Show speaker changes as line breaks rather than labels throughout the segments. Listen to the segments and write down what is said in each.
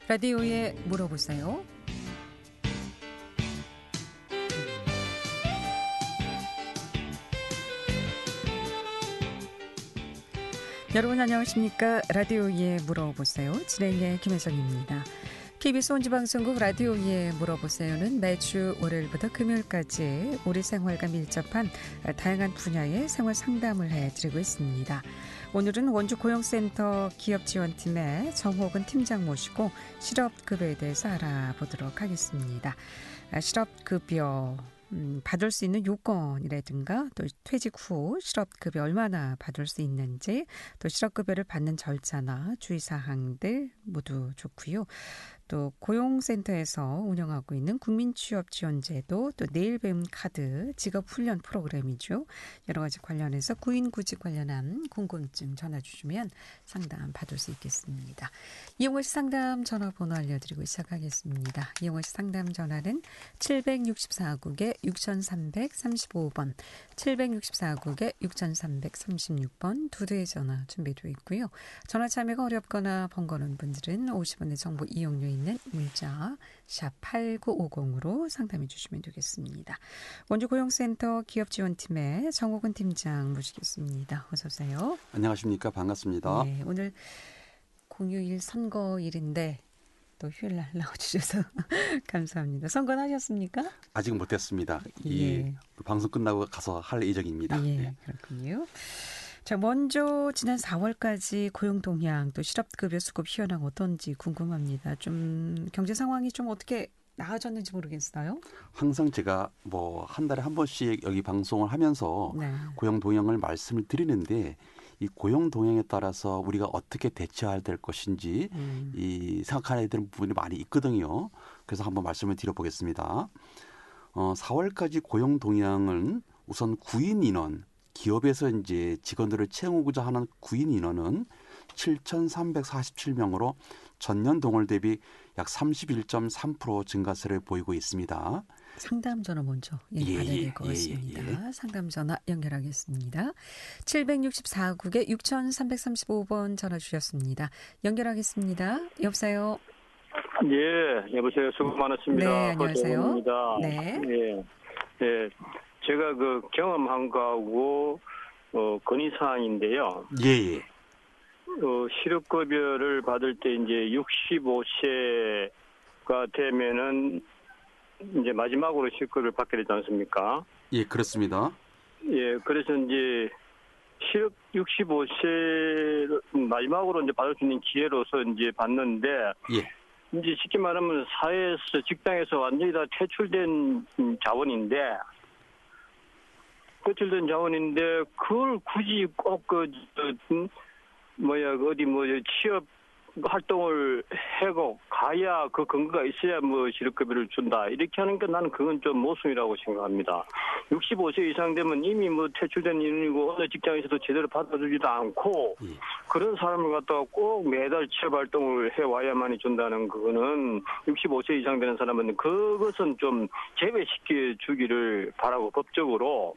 라디오에 물어보세요. 여러분 안녕하십니까? 라디오에 물어보세요. 진행의 김혜정입니다. KBS 원주방송국 라디오에 물어보세요는 매주 월요일부터 금요일까지 우리 생활과 밀접한 다양한 분야의 생활 상담을 해드리고 있습니다. 오늘은 원주고용센터 기업지원팀의 정호근 팀장 모시고 실업급여에 대해서 알아보도록 하겠습니다. 실업급여 받을 수 있는 요건이라든가 또 퇴직 후 실업급여 얼마나 받을 수 있는지 또 실업급여를 받는 절차나 주의사항들 모두 좋고요. 또 고용센터에서 운영하고 있는 국민취업지원제도 또 내일배움 카드 직업훈련 프로그램이죠. 여러 가지 관련해서 구인구직 관련한 궁금증 전화 주시면 상담 받을 수 있겠습니다. 이용호 씨 상담 전화번호 알려드리고 시작하겠습니다. 이용호 씨 상담 전화는 764국에 6335번, 764국에 6336번 두 대의 전화 준비되어 있고요. 전화 참여가 어렵거나 번거로운 분들은 50원의 정보 이용료 있는 문자 샵 8950으로 상담해 주시면 되겠습니다. 원주고용센터 기업지원팀의 정호근 팀장 모시겠습니다. 어서 오세요.
안녕하십니까. 반갑습니다.
네, 오늘 공휴일 선거일인데 또 휴일 날 나와주셔서 감사합니다. 선거는 하셨습니까?
아직 못했습니다.
예.
이 방송 끝나고 가서 할 예정입니다.
예,
네.
그렇군요. 자, 먼저 지난 4월까지 고용 동향 또 실업급여 수급 현황 어떤지 궁금합니다. 좀 경제 상황이 좀 어떻게 나아졌는지 모르겠어요.
항상 제가 한 달에 한 번씩 여기 방송을 하면서
네.
고용 동향을 말씀을 드리는데 이 고용 동향에 따라서 우리가 어떻게 대처해야 될 것인지 이 생각해야 되는 부분이 많이 있거든요. 그래서 한번 말씀을 드려보겠습니다. 4월까지 고용 동향은 우선 구인 인원, 기업에서 이제 직원들을 채우고자 하는 구인 인원은 7,347명으로 전년 동월 대비 약 31.3% 증가세를 보이고 있습니다.
상담 전화 먼저 받아야 될 것 같습니다. 상담 전화 연결하겠습니다. 764국에 6335번 전화 주셨습니다. 연결하겠습니다. 여보세요.
예, 여보세요. 수고 많으십니다.
네, 안녕하세요.
네. 예. 제가 경험한 거하고 건의사항인데요.
예.
실업급여를 받을 때 이제 65세가 되면은 이제 마지막으로 실업급여를 받게 되지 않습니까?
예, 그렇습니다.
예, 그래서 이제 65세 마지막으로 이제 받을 수 있는 기회로서 이제 받는데,
예.
이제 쉽게 말하면 사회에서 직장에서 완전히 다 퇴출된 자원인데, 그걸 굳이 꼭 취업 활동을 하고 가야 그 근거가 있어야 실업급여를 준다. 이렇게 하는 게 나는 그건 좀 모순이라고 생각합니다. 65세 이상 되면 이미 퇴출된 인원이고 어느 직장에서도 제대로 받아주지도 않고 그런 사람을 갖다가 꼭 매달 취업 활동을 해와야만이 준다는 그거는 65세 이상 되는 사람은 그것은 좀 제외시켜 주기를 바라고 법적으로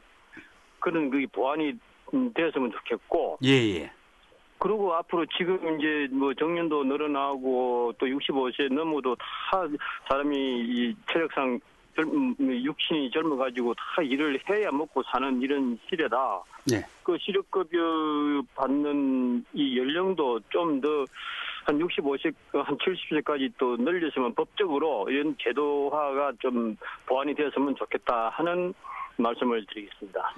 그런 보완이 되었으면 좋겠고.
예.
그리고 앞으로 지금 이제 정년도 늘어나고 또 65세 넘어도 다 사람이 이 체력상 육신이 젊어가지고 다 일을 해야 먹고 사는 이런 시대다.
네.
그 실업급여 받는 이 연령도 좀 더 한 65세, 한 70세까지 또 늘렸으면 법적으로 이런 제도화가 좀 보완이 되었으면 좋겠다 하는 말씀을 드리겠습니다.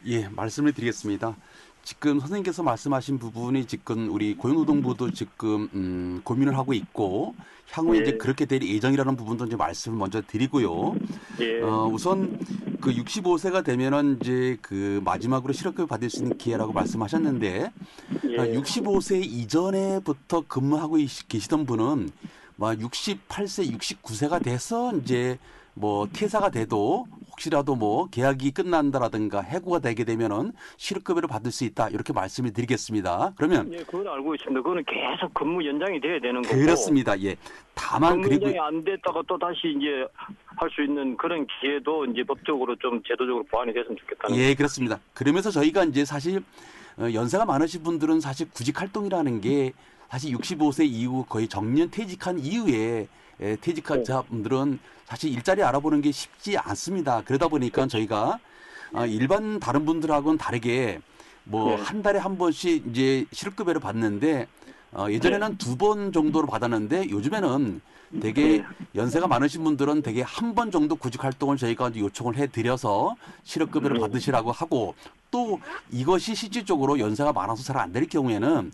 예, 말씀을 드리겠습니다. 지금 선생님께서 말씀하신 부분이 지금 우리 고용노동부도 지금 고민을 하고 있고 향후에 이제 그렇게 될 예정이라는 부분도 이제 말씀을 먼저 드리고요.
예.
우선 그 65세가 되면은 이제 그 마지막으로 실업급여 받을 수 있는 기회라고 말씀하셨는데 65세 이전에부터 근무하고 계시던 분은 68세, 69세가 돼서 이제 퇴사가 돼도 혹시라도 계약이 끝난다라든가 해고가 되게 되면은 실업급여를 받을 수 있다. 이렇게 말씀을 드리겠습니다. 그러면
예, 그건 알고 있습니다. 그거는 계속 근무 연장이 돼야 되는 거고.
그렇습니다. 예. 다만
근무 연장이 안 됐다가 또 다시 이제 할 수 있는 그런 기회도 이제 법적으로 좀 제도적으로 보완이 됐으면 좋겠다는.
예, 그렇습니다. 그러면서 저희가 이제 사실 연세가 많으신 분들은 사실 구직 활동이라는 게 사실 65세 이후 거의 정년 퇴직한 이후에 퇴직한 자분들은 사실 일자리 알아보는 게 쉽지 않습니다. 그러다 보니까 저희가 일반 다른 분들하고는 다르게 뭐 한 달에 한 번씩 이제 실업급여를 받는데 예전에는 2번 정도로 받았는데 요즘에는 되게 연세가 많으신 분들은 되게 한 번 정도 구직 활동을 저희가 요청을 해드려서 실업급여를 받으시라고 하고 또 이것이 실질적으로 연세가 많아서 잘 안 될 경우에는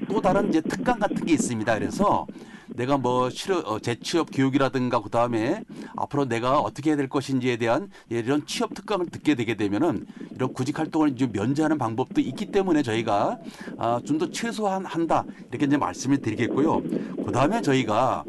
또 다른 이제 특강 같은 게 있습니다. 그래서 내가 뭐 재취업 교육이라든가 그 다음에 앞으로 내가 어떻게 해야 될 것인지에 대한 이런 취업 특강을 듣게 되게 되면은 이런 구직 활동을 이제 면제하는 방법도 있기 때문에 저희가 좀 더 최소한 한다 이렇게 이제 말씀을 드리겠고요. 그 다음에 저희가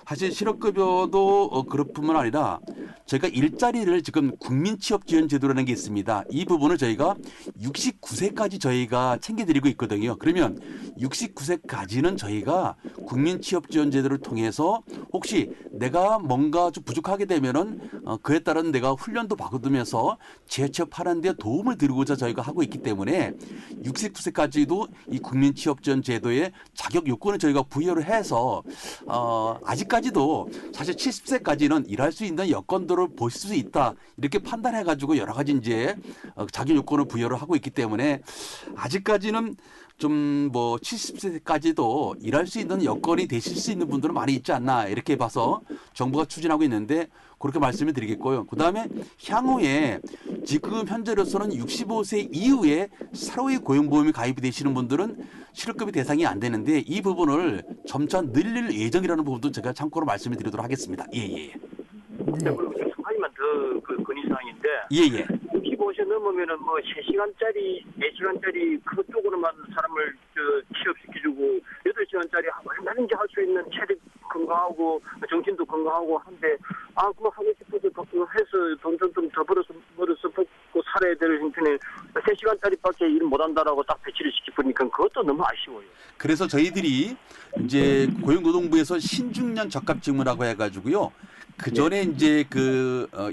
사실 실업급여도 그럴 뿐만 아니라 저희가 일자리를 지금 국민취업지원제도라는 게 있습니다. 이 부분을 저희가 69세까지 저희가 챙겨드리고 있거든요. 그러면 69세까지는 저희가 국민취업지원제도를 통해서 혹시 내가 뭔가 좀 부족하게 되면은 그에 따른 내가 훈련도 받으면서 재취업하는 데 도움을 드리고자 저희가 하고 있기 때문에 69세까지도 이 국민취업지원제도의 자격 요건을 저희가 부여를 해서 아직까지도 사실 70세까지는 일할 수 있는 여건들을 보실 수 있다 이렇게 판단해가지고 여러 가지 이제 자격 요건을 부여를 하고 있기 때문에 아직까지는 좀 뭐 70세까지도 일할 수 있는 여건이 되실 수 있는 분들은 많이 있지 않나 이렇게 봐서 정부가 추진하고 있는데 그렇게 말씀을 드리겠고요. 그다음에 향후에 지금 현재로서는 65세 이후에 새로이 고용보험이 가입이 되시는 분들은 실업급여 대상이 안 되는데 이 부분을 점차 늘릴 예정이라는 부분도 제가 참고로 말씀을 드리도록 하겠습니다. 예예.
네. 그리고 한 가지만 더 건의사항인데
예예.
65세 넘으면은 뭐 3시간짜리, 4시간짜리 그쪽으로만 사람을 취업시켜주고 8시간짜리 얼마든지 할 수 있는 체력 건강하고 정신도 건강하고 한데 그거 하고 싶어서 해서 돈 좀 더 벌어서 먹고 살아야 될 형편에 3시간짜리밖에 일 못한다라고 딱 배치를 시키니까 그것도 너무 아쉬워요.
그래서 저희들이 이제 고용노동부에서 신중년 적합직무라고 해가지고요. 그 전에 이제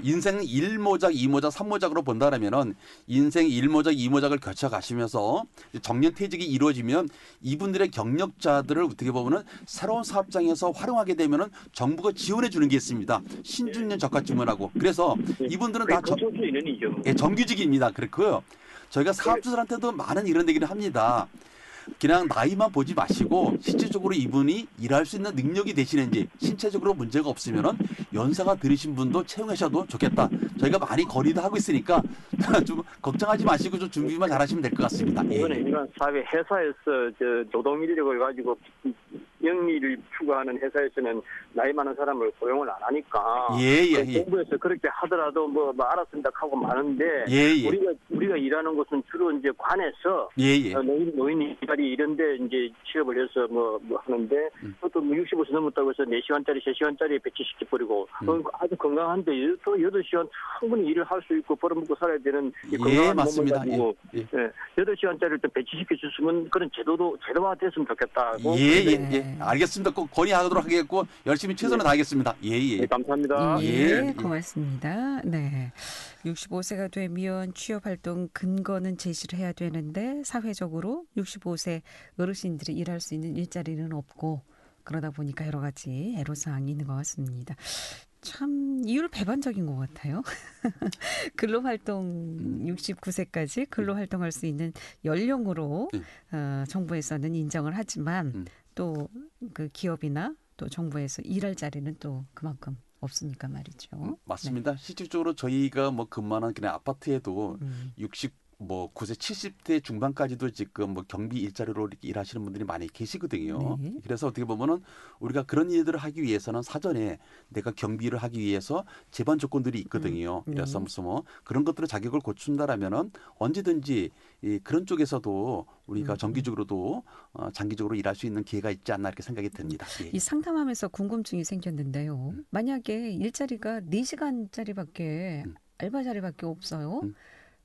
인생 1모작, 2모작, 3모작으로 본다라면은 인생 1모작, 2모작을 거쳐 가시면서 정년 퇴직이 이루어지면 이분들의 경력자들을 어떻게 보면은 새로운 사업장에서 활용하게 되면은 정부가 지원해 주는 게 있습니다. 신중년 적합직무라고. 그래서 이분들은 다 정규직입니다. 그렇고요. 저희가 사업주들한테도 많은 이런 얘기를 합니다. 그냥 나이만 보지 마시고 실질적으로 이분이 일할 수 있는 능력이 되시는지 신체적으로 문제가 없으면은 연세가 들으신 분도 채용하셔도 좋겠다. 저희가 많이 건의도 하고 있으니까 좀 걱정하지 마시고 좀 준비만 잘하시면 될 것 같습니다.
이번에 이런 사회 회사에서 노동 인력을 가지고 영리를 추구하는 회사에서는 나이 많은 사람을 고용을 안 하니까 정부에서 그렇게 하더라도 뭐 알았습니다 하고 많은데 우리가 일하는 곳은 주로 이제 관에서 노인 일자리 이런데 이제 취업을 해서 뭐 하는데 또 65세 넘었다고 해서 4시간짜리 3시간짜리 배치시켜 버리고 아주 건강한데 또 8시간 충분히 일을 할 수 있고 벌어먹고 살아야 되는 건강한
맞습니다.
몸을 가지고 8시간짜리를 또 배치시켜 줬으면 그런 제도화 됐으면 좋겠다고.
알겠습니다. 꼭 건의하도록 하겠고 열심히 최선을 다하겠습니다.
네, 감사합니다.
고맙습니다. 네. 65세가 되면 취업활동 근거는 제시를 해야 되는데 사회적으로 65세 어르신들이 일할 수 있는 일자리는 없고 그러다 보니까 여러 가지 애로사항이 있는 것 같습니다. 참 이율 배반적인 것 같아요. 근로활동 69세까지 근로활동할 수 있는 연령으로 정부에서는 인정을 하지만 또 그 기업이나 또 정부에서 일할 자리는 또 그만큼 없으니까 말이죠.
맞습니다. 네. 실질적으로 저희가 뭐 근무하는 그냥 아파트에도 9세 70대 중반까지도 지금 뭐 경비 일자리로 이렇게 일하시는 분들이 많이 계시거든요. 네. 그래서 어떻게 보면은 우리가 그런 일들을 하기 위해서는 사전에 내가 경비를 하기 위해서 제반 조건들이 있거든요. 그래서 무슨 뭐 그런 것들을 자격을 갖춘다라면은 언제든지 그런 쪽에서도 우리가 정기적으로도 장기적으로 일할 수 있는 기회가 있지 않나 이렇게 생각이 듭니다.
이 상담하면서 궁금증이 생겼는데요. 만약에 일자리가 4시간짜리밖에 알바 자리밖에 없어요.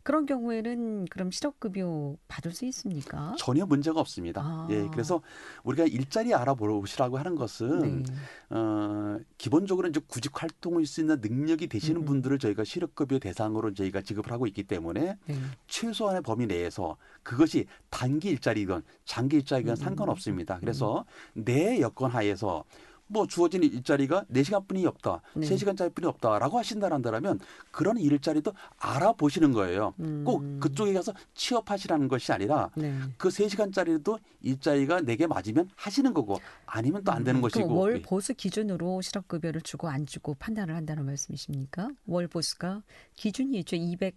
그런 경우에는 그럼 실업급여 받을 수 있습니까?
전혀 문제가 없습니다.
아.
예, 그래서 우리가 일자리 알아보시라고 하는 것은
네.
기본적으로 이제 구직 활동을 수 있는 능력이 되시는 분들을 저희가 실업급여 대상으로 저희가 지급을 하고 있기 때문에
네.
최소한의 범위 내에서 그것이 단기 일자리건 장기 일자리건 상관없습니다. 그래서 내 여건 하에서 뭐 주어진 일자리가 4시간뿐이 없다,
네.
3시간짜리뿐이 없다라고 하신다면 그런 일자리도 알아보시는 거예요. 꼭 그쪽에 가서 취업하시라는 것이 아니라
네.
그 3시간짜리도 일자리가 내게 맞으면 하시는 거고 아니면 또 안 되는
그럼
것이고.
월 보수 기준으로 실업급여를 주고 안 주고 판단을 한다는 말씀이십니까? 월 보수가 기준이 있죠. 200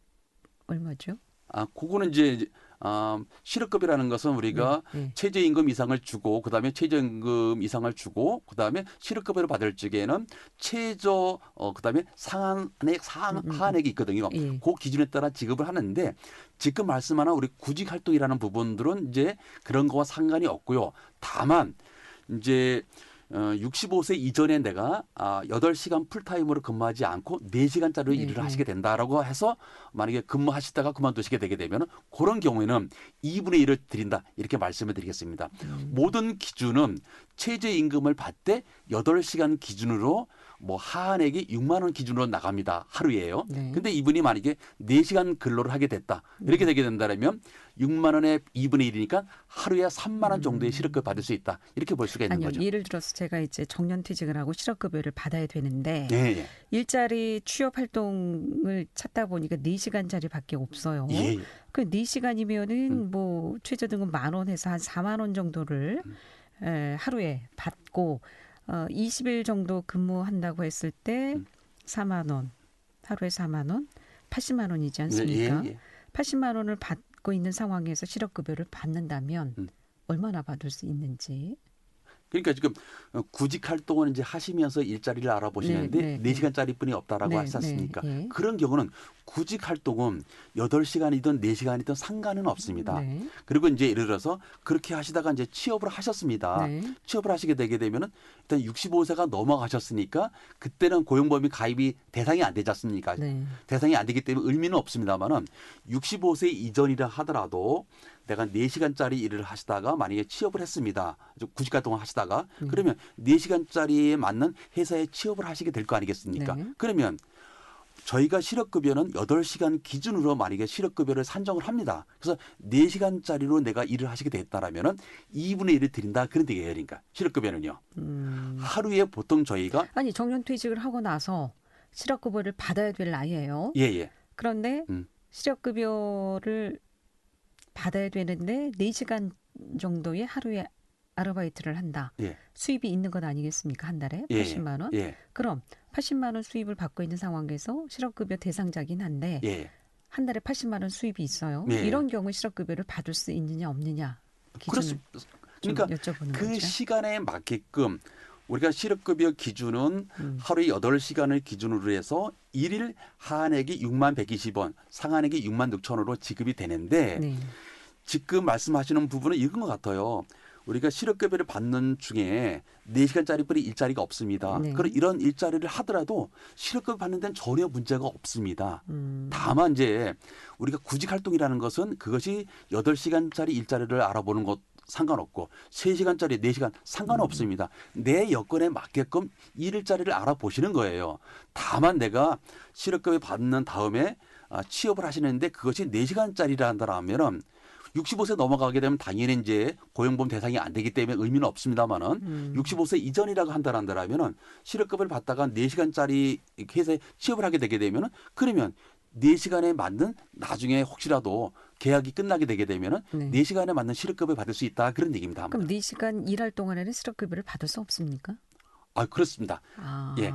얼마죠?
그거는 이제 실업급여라는 것은 우리가
네.
최저임금 이상을 주고 그다음에 최저임금 이상을 주고 그다음에 실업급여를 받을 적에는 그다음에 하한액이 있거든요.
예.
그 기준에 따라 지급을 하는데 지금 말씀하는 우리 구직 활동이라는 부분들은 이제 그런 거와 상관이 없고요. 다만 이제 65세 이전에 내가 8시간 풀타임으로 근무하지 않고 4시간짜리
네,
일을
네.
하시게 된다라고 해서 만약에 근무하시다가 그만두시게 되게 되면 그런 경우에는 2분의 1을 드린다 이렇게 말씀을 드리겠습니다. 모든 기준은 최저임금을 받되 8시간 기준으로 뭐 하한액이 6만 원 기준으로 나갑니다. 하루에요.
네.
근데 이분이 만약에 4시간 근로를 하게 됐다. 이렇게 되게 된다면 6만 원의 2분의 1이니까 하루에 3만 원 정도의 실업급여 받을 수 있다. 이렇게 볼 수가 있는
아니요.
거죠.
예를 들어서 제가 이제 정년퇴직을 하고 실업급여를 받아야 되는데
예, 예.
일자리 취업 활동을 찾다 보니까 4시간짜리밖에 없어요.
예, 예.
그 4시간이면은 뭐 최저등급 10,000원 해서 한 4만 원 정도를 하루에 받고 20일 정도 근무한다고 했을 때 4만 원, 하루에 4만 원, 80만 원이지 않습니까?
예, 예.
80만 원을 받고 있는 상황에서 실업급여를 받는다면 얼마나 받을 수 있는지.
그러니까 지금 구직 활동을 이제 하시면서 일자리를 알아보시는데 4시간짜리뿐이 없다라고 하셨습니까?
네.
그런 경우는 구직 활동은 8시간이든 4시간이든 상관은 없습니다.
네.
그리고 이제 예를 들어서 그렇게 하시다가 이제 취업을 하셨습니다.
네.
취업을 하시게 되게 되면은 일단 65세가 넘어가셨으니까 그때는 고용보험이 가입이 대상이 안 되지 않습니까?
네.
대상이 안 되기 때문에 의미는 없습니다만은 65세 이전이라 하더라도 내가 4시간짜리 일을 하시다가 만약에 취업을 했습니다. 구직 활동을 하시다가 그러면 4시간짜리에 맞는 회사에 취업을 하시게 될 거 아니겠습니까?
네.
그러면 저희가 실업급여는 8시간 기준으로 만약에 실업급여를 산정을 합니다. 그래서 4시간짜리로 내가 일을 하시게 됐다라면은 2분의 1을 드린다. 그런 얘기예요. 그러니까 실업급여는요. 하루에 보통 저희가
아니 정년퇴직을 하고 나서 실업급여를 받아야 될 나이예요.
예.
그런데 실업급여를 받아야 되는데 4시간 정도의 하루에 아르바이트를 한다.
예.
수입이 있는 것 아니겠습니까? 한 달에
예.
80만 원.
예.
그럼 80만 원 수입을 받고 있는 상황에서 실업급여 대상자긴 한데
예.
한 달에 80만 원 수입이 있어요.
예.
이런 경우 실업급여를 받을 수 있느냐 없느냐 기준을
그러니까
여쭤보는
그
거죠.
시간에 맞게끔 우리가 실업급여 기준은 하루에 8시간을 기준으로 해서 일일 하한액이 6만 120원, 상한액이 6만 6천 원으로 지급이 되는데
네.
지금 말씀하시는 부분은 이런 것 같아요. 우리가 실업급여를 받는 중에 4시간짜리뿐이 일자리가 없습니다.
네.
그럼 이런 일자리를 하더라도 실업급여 받는 데는 전혀 문제가 없습니다. 다만 이제 우리가 구직활동이라는 것은 그것이 8시간짜리 일자리를 알아보는 것 상관없고 3시간짜리 4시간 상관없습니다. 내 여건에 맞게끔 일자리를 알아보시는 거예요. 다만 내가 실업급여 받는 다음에 취업을 하시는데 그것이 4시간짜리라 한다면은 65세 넘어가게 되면 당연히 이제 고용보험 대상이 안 되기 때문에 의미는 없습니다만은 65세 이전이라고 한다면은 실업급여를 받다가 4시간짜리 회사에 취업을 하게 되게 되면은 그러면 4시간에 맞는 나중에 혹시라도 계약이 끝나게 되게 되면은
네.
4시간에 맞는 실업급여 받을 수 있다 그런 얘기입니다.
그럼 4시간 일할 동안에는 실업급여를 받을 수 없습니까?
그렇습니다.
아.
예.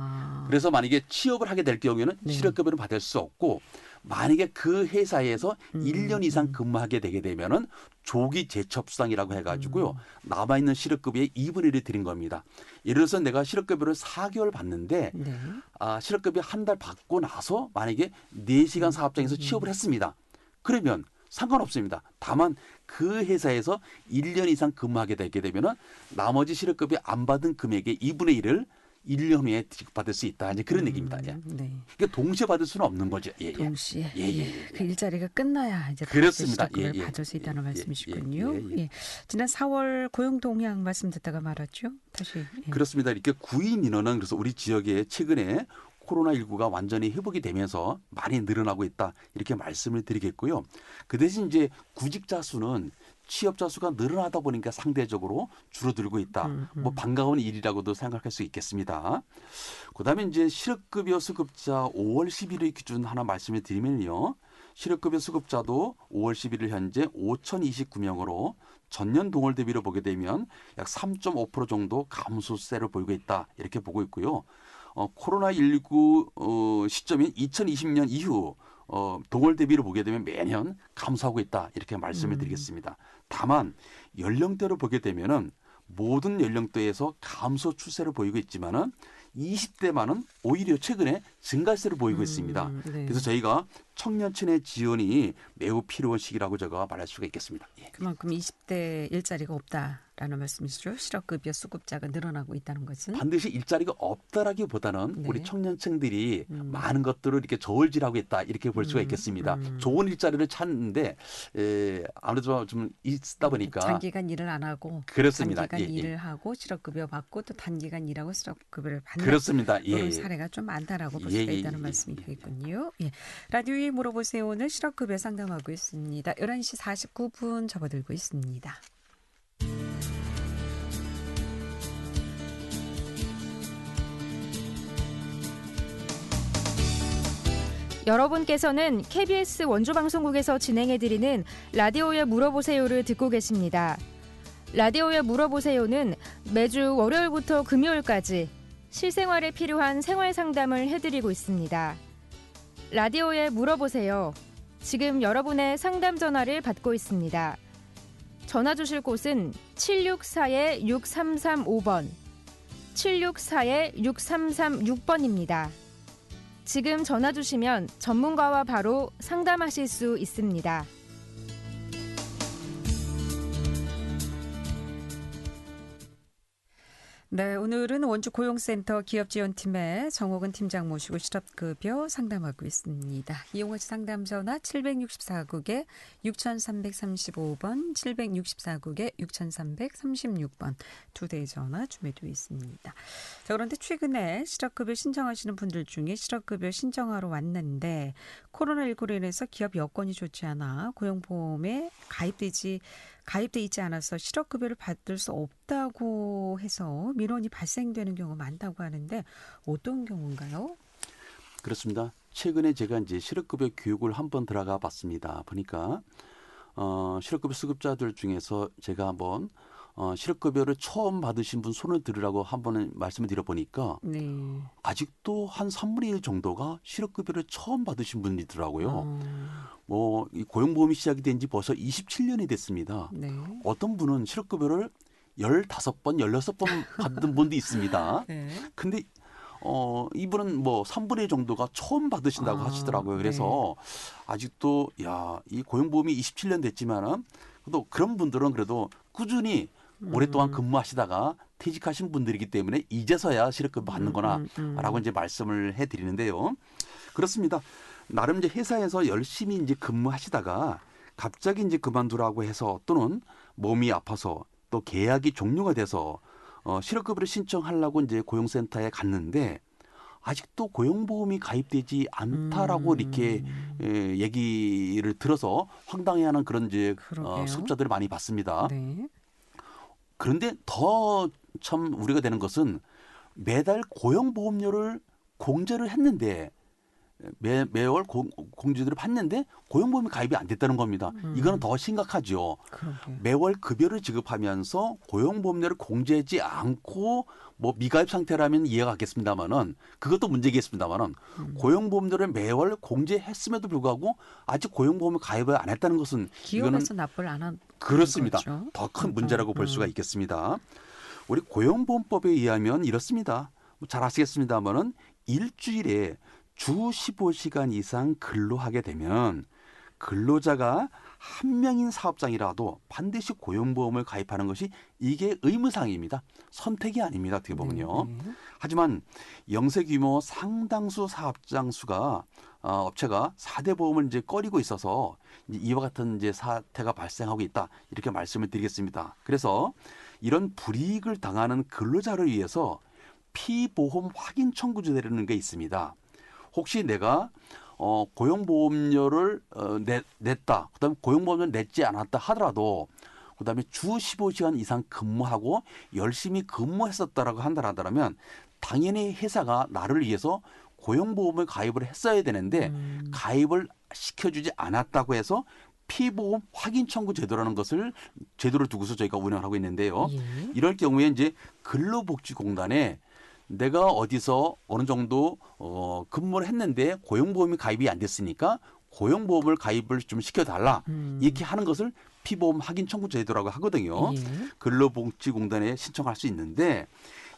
그래서 만약에 취업을 하게 될 경우에는
네.
실업급여를 받을 수 없고 만약에 그 회사에서 1년 이상 근무하게 되게 되면은 조기 재첩수당이라고 해가지고요. 남아있는 실업급여의 2분의 1을 드린 겁니다. 예를 들어서 내가 실업급여를 4개월 받는데
네.
실업급여 한 달 받고 나서 만약에 4시간 사업장에서 취업을 했습니다. 그러면 상관없습니다. 다만 그 회사에서 1년 이상 근무하게 되게 되면은 나머지 실업급여 안 받은 금액의 2분의 1을 1년 후에 지급받을 수 있다. 이제 그런 얘기입니다. 예.
네.
그러니까 동시에 받을 수는 없는 거죠. 예, 예.
동시에
예, 예, 예.
그 일자리가 끝나야 이제
그렇습니다.
시급을
예, 예.
받을 수 있다는
예,
말씀이시군요.
예, 예, 예.
예. 지난 4월 고용 동향 말씀 듣다가 말았죠. 다시. 예.
그렇습니다. 이렇게 구인 인원은 그래서 우리 지역에 최근에 코로나19가 완전히 회복이 되면서 많이 늘어나고 있다. 이렇게 말씀을 드리겠고요. 그 대신 이제 구직자 수는 취업자 수가 늘어나다 보니까 상대적으로 줄어들고 있다. 뭐 반가운 일이라고도 생각할 수 있겠습니다. 그다음에 이제 실업급여 수급자 5월 11일 기준 하나 말씀을 드리면요. 실업급여 수급자도 5월 11일 현재 5,029명으로 전년 동월 대비로 보게 되면 약 3.5% 정도 감소세를 보이고 있다. 이렇게 보고 있고요. 코로나19 시점인 2020년 이후 동월 대비로 보게 되면 매년 감소하고 있다. 이렇게 말씀을 드리겠습니다. 다만 연령대로 보게 되면은 모든 연령대에서 감소 추세를 보이고 있지만은 20대만은 오히려 최근에 증가세를 보이고 있습니다.
네.
그래서 저희가 청년층의 지원이 매우 필요한 시기라고 제가 말할 수가 있겠습니다. 예.
그만큼 20대 일자리가 없다라는 말씀이시죠. 실업급여 수급자가 늘어나고 있다는 것은.
반드시 일자리가 없다라기보다는
네.
우리 청년층들이 많은 것들을 이렇게 저울질하고 있다 이렇게 볼 수가 있겠습니다. 좋은 일자리를 찾는데 아무래도 좀 있다 보니까
장기간 일을 안 하고
그렇습니다.
단기간
예, 예.
일을 하고 실업급여 받고 또 단기간 일하고 실업급여를 받는
그렇습니다. 예,
이런
예.
사례가 좀 많다라고 볼
예,
수가
예,
있다는
예,
말씀이
예,
되겠군요. 예. 라디오에 물어보세요. 오늘 실업급여 상담하고 있습니다. 11시 49분 접어들고 있습니다.
여러분께서는 KBS 원주방송국에서 진행해드리는 라디오에 물어보세요를 듣고 계십니다. 라디오에 물어보세요는 매주 월요일부터 금요일까지 실생활에 필요한 생활 상담을 해드리고 있습니다. 라디오에 물어보세요. 지금 여러분의 상담 전화를 받고 있습니다. 전화 주실 곳은 764-6335번, 764-6336번입니다. 지금 전화 주시면 전문가와 바로 상담하실 수 있습니다.
네, 오늘은 원주 고용센터 기업지원팀의 정옥은 팀장 모시고 실업급여 상담하고 있습니다. 이용하시 상담 전화 764국에 6335번, 764국에 6336번 두 대의 전화 준비되어 있습니다. 자, 그런데 최근에 실업급여 신청하시는 분들 중에 실업급여 신청하러 왔는데 코로나19로 인해서 기업 여건이 좋지 않아 고용보험에 가입돼 있지 않아서 실업급여를 받을 수 없다고 해서 민원이 발생되는 경우가 많다고 하는데 어떤 경우인가요?
그렇습니다. 최근에 제가 이제 실업급여 교육을 한번 들어가 봤습니다. 보니까 실업급여 수급자들 중에서 제가 한번 실업급여를 처음 받으신 분 손을 들으라고 한번 말씀을 드려보니까
네.
아직도 한 3분의 1 정도가 실업급여를 처음 받으신 분이더라고요. 이 고용보험이 시작이 된 지 벌써 27년이 됐습니다.
네.
어떤 분은 실업급여를 15번, 16번 받은 분도 있습니다.
네.
근데 이분은 뭐 3분의 1 정도가 처음 받으신다고 하시더라고요. 그래서 아직도 이 고용보험이 27년 됐지만은 또 그런 분들은 그래도 꾸준히 오랫동안 근무하시다가 퇴직하신 분들이기 때문에 이제서야 실업급여 받는 거나라고 이제 말씀을 해드리는데요. 그렇습니다. 나름 이제 회사에서 열심히 이제 근무하시다가 갑자기 이제 그만두라고 해서 또는 몸이 아파서 또 계약이 종료가 돼서 실업급여를 신청하려고 이제 고용센터에 갔는데 아직도 고용보험이 가입되지 않다라고 이렇게 얘기를 들어서 황당해하는 그런 이제 수급자들을 많이 봤습니다.
네.
그런데 더 참 우려가 되는 것은 매달 고용보험료를 공제를 했는데 매월 공제들을 받는데 고용보험이 가입이 안 됐다는 겁니다. 이거는 더 심각하죠.
그러게요.
매월 급여를 지급하면서 고용보험료를 공제하지 않고 뭐 미가입 상태라면 이해가 가겠습니다만은 그것도 문제겠습니다만은 고용보험료를 매월 공제했음에도 불구하고 아직 고용보험을 가입을 안 했다는 것은
기업에서 납부를 안 한
그렇습니다.
거죠.
더 큰 문제라고 볼 수가 있겠습니다. 우리 고용보험법에 의하면 이렇습니다. 잘 아시겠습니다만은 일주일에 주 15시간 이상 근로하게 되면 근로자가 한 명인 사업장이라도 반드시 고용보험을 가입하는 것이 이게 의무사항입니다. 선택이 아닙니다. 어떻게 보면요. 하지만 영세 규모 상당수 사업장 수가 업체가 4대 보험을 이제 꺼리고 있어서 이와 같은 이제 사태가 발생하고 있다. 이렇게 말씀을 드리겠습니다. 그래서 이런 불이익을 당하는 근로자를 위해서 피보험 확인 청구제라는 게 있습니다. 혹시 내가 고용보험료를 냈다. 그다음에 고용보험료를 냈지 않았다 하더라도 그다음에 주 15시간 이상 근무하고 열심히 근무했었다라고 한다면 당연히 회사가 나를 위해서 고용보험을 가입을 했어야 되는데 가입을 시켜주지 않았다고 해서 피보험 확인 청구 제도라는 것을 제도를 두고서 저희가 운영을 하고 있는데요. 이럴 경우에 이제 근로복지공단에 내가 어디서 어느 정도 근무를 했는데 고용보험이 가입이 안 됐으니까 고용보험을 가입을 좀 시켜달라. 이렇게 하는 것을 피보험 확인 청구 제도라고 하거든요. 근로복지공단에 신청할 수 있는데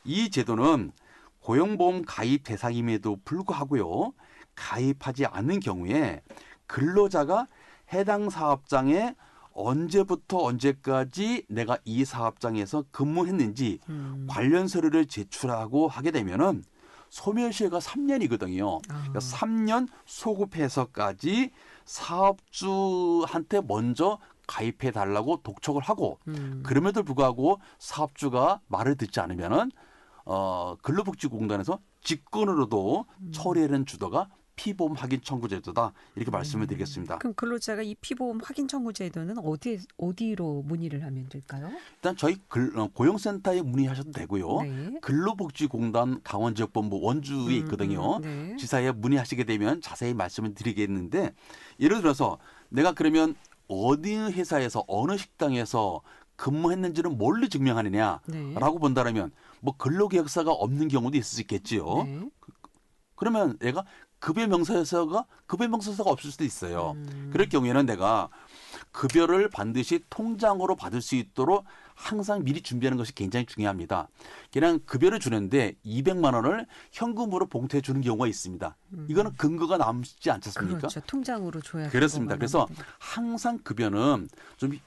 이 제도는 고용보험 가입 대상임에도 불구하고요. 가입하지 않는 경우에 근로자가 해당 사업장에 언제부터 언제까지 내가 이 사업장에서 근무했는지 관련 서류를 제출하고 하게 되면은 소멸시효가 3년이거든요. 그러니까 3년 소급해서까지 사업주한테 먼저 가입해 달라고 독촉을 하고 그럼에도 불구하고 사업주가 말을 듣지 않으면은 근로복지공단에서 직권으로도 처리하는 주도가 피보험 확인 청구 제도다 이렇게 말씀을 드리겠습니다.
그럼 근로자가 이 피보험 확인 청구 제도는 어디로 문의를 하면 될까요?
일단 저희 고용센터에 문의하셔도 되고요.
네.
근로복지공단 강원지역본부 원주에 있거든요.
네.
지사에 문의하시게 되면 자세히 말씀을 드리겠는데 예를 들어서 내가 그러면 어디 회사에서 어느 식당에서 근무했는지는 뭘로 증명하느냐라고
네.
본다면 뭐 근로계약서가 없는 경우도 있을 수 있겠지요.
네.
그러면 내가 급여명세서가 없을 수도 있어요. 그럴 경우에는 내가 급여를 반드시 통장으로 받을 수 있도록 항상 미리 준비하는 것이 굉장히 중요합니다. 그냥 급여를 주는데 200만 원을 현금으로 봉투해 주는 경우가 있습니다. 이거는 근거가 남지 않지 않습니까?
그렇죠. 통장으로 줘야
그렇습니다. 그래서
되는데.
항상 급여는 좀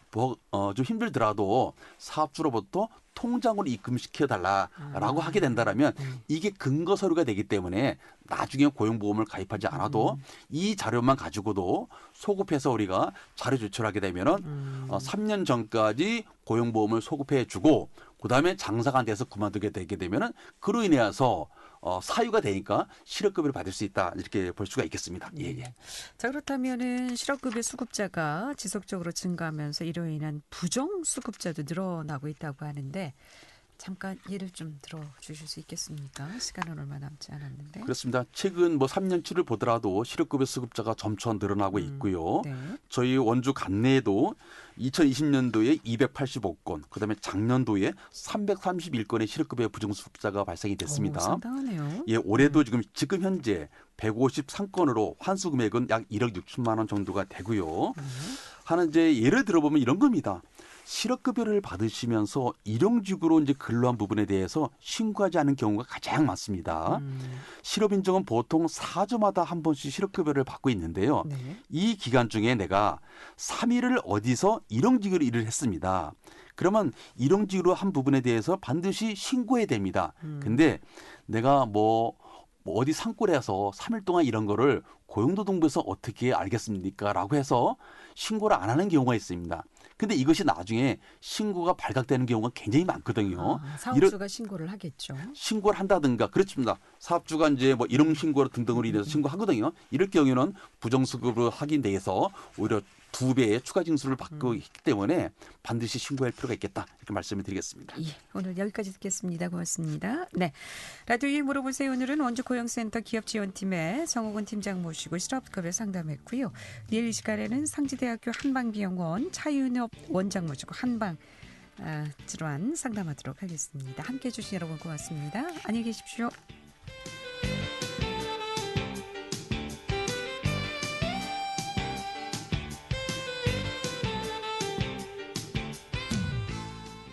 힘들더라도 사업주로부터 통장으로 입금시켜달라라고 하게 된다면 이게 근거 서류가 되기 때문에 나중에 고용보험을 가입하지 않아도 이 자료만 가지고도 소급해서 우리가 자료 제출하게 되면은 3년 전까지 고용보험을 소급해 주고 그다음에 장사가 안 돼서 그만두게 되게 되면은 그로 인해서 사유가 되니까 실업급여를 받을 수 있다 이렇게 볼 수가 있겠습니다. 예.
자, 그렇다면은 실업급여 수급자가 지속적으로 증가하면서 이로 인한 부정 수급자도 늘어나고 있다고 하는데 잠깐 예를 좀 들어주실 수 있겠습니까? 시간은 얼마 남지 않았는데.
그렇습니다. 최근 3년치를 보더라도 실업급여 수급자가 점차 늘어나고 있고요.
네.
저희 원주 관내에도 2020년도에 285건, 그다음에 작년도에 331건의 실업급여 부정수급자가 발생이 됐습니다.
상당하네요.
예, 올해도 지금 현재 153건으로 환수 금액은 약 1억 6천만 원 정도가 되고요. 하는 이제 예를 들어보면 이런 겁니다. 실업급여를 받으시면서 일용직으로 이제 근로한 부분에 대해서 신고하지 않은 경우가 가장 많습니다. 실업인정은 보통 4주마다 한 번씩 실업급여를 받고 있는데요.
네.
이 기간 중에 내가 3일을 어디서 일용직으로 일을 했습니다. 그러면 일용직으로 한 부분에 대해서 반드시 신고해야 됩니다. 근데 내가 어디 산골에서 3일 동안 이런 거를 고용노동부에서 어떻게 알겠습니까? 라고 해서 신고를 안 하는 경우가 있습니다. 근데 이것이 나중에 신고가 발각되는 경우가 굉장히 많거든요.
사업주가 신고를 하겠죠.
신고를 한다든가 그렇습니다. 사업주가 이제 일용 신고 등등으로 인해서 신고하거든요. 이럴 경우에는 부정수급으로 확인돼서 오히려 2배의 추가 징수를 받고 있기 때문에 반드시 신고할 필요가 있겠다 이렇게 말씀을 드리겠습니다.
예, 오늘 여기까지 듣겠습니다. 고맙습니다. 네, 라디오에 물어보세요. 오늘은 원주고용센터 기업지원팀의 성호근 팀장 모시고 실업급여 상담했고요. 내일 이 시간에는 상지대학교 한방비용원 차윤엽 원장 모시고 한방 질환 상담하도록 하겠습니다. 함께해 주신 여러분 고맙습니다. 안녕히 계십시오.